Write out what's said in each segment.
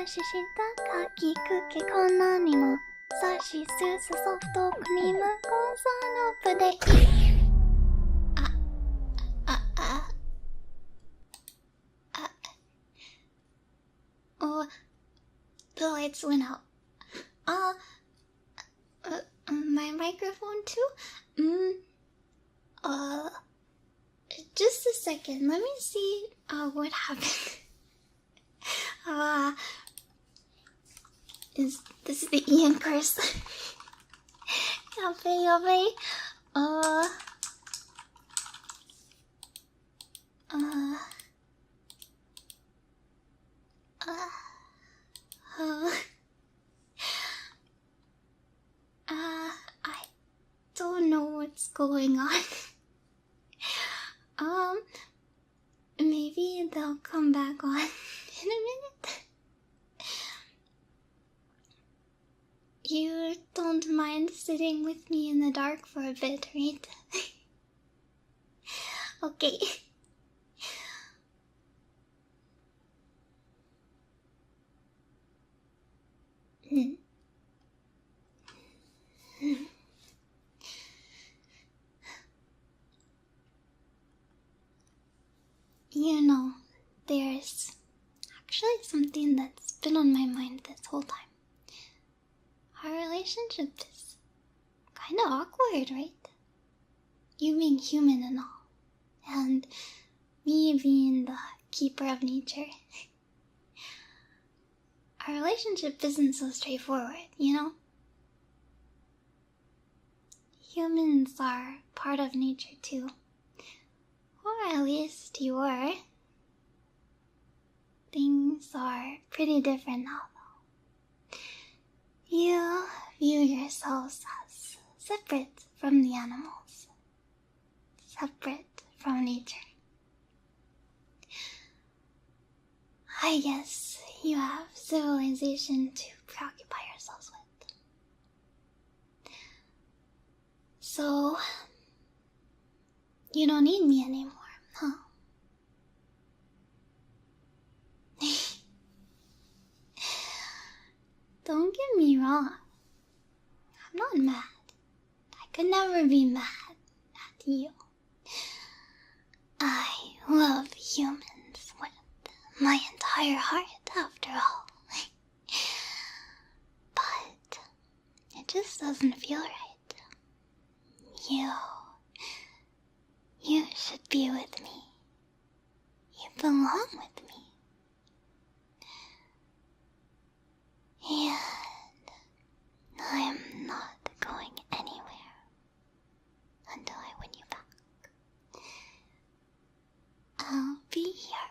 ししたかきくけこんなにもさしすすソフトクリームコンサーノプでOh, the lights went out. My microphone too? Just a second. Let me see, what happened. This is the Ian curse. Yabe. I don't know what's going on. Maybe they'll come back on in a minute. You don't mind sitting with me in the dark for a bit, right? Okay. You know, there's actually something that's been on my mind this whole time. Our relationship is kind of awkward, right? You being human and all, and me being the keeper of nature. Our relationship isn't so straightforward, you know? Humans are part of nature too. Or at least you were. Things are pretty different now, though. You view yourselves as separate from the animals. Separate from nature. I guess you have civilization to preoccupy yourselves with. So, you don't need me anymore, huh? Don't get me wrong. I'm not mad. I could never be mad at you. I love humans with my entire heart, after all. But it just doesn't feel right. You should be with me. You belong with me. And I'm not going anywhere until I win you back. I'll be here,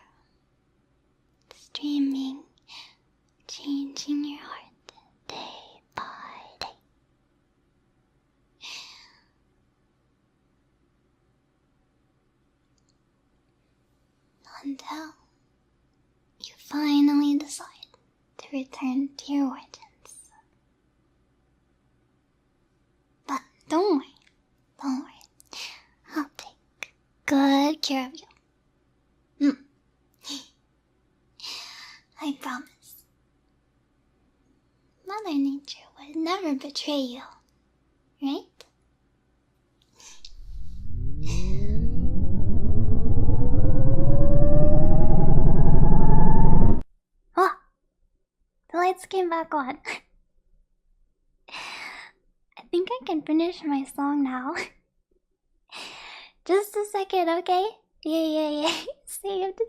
streaming, changing your heart day by day. Until you finally decide to return to your origins. But don't worry. I'll take good care of you. I promise. Mother Nature would never betray you, right? The lights came back on. I think I can finish my song now. Just a second, okay? Yeah. Saved.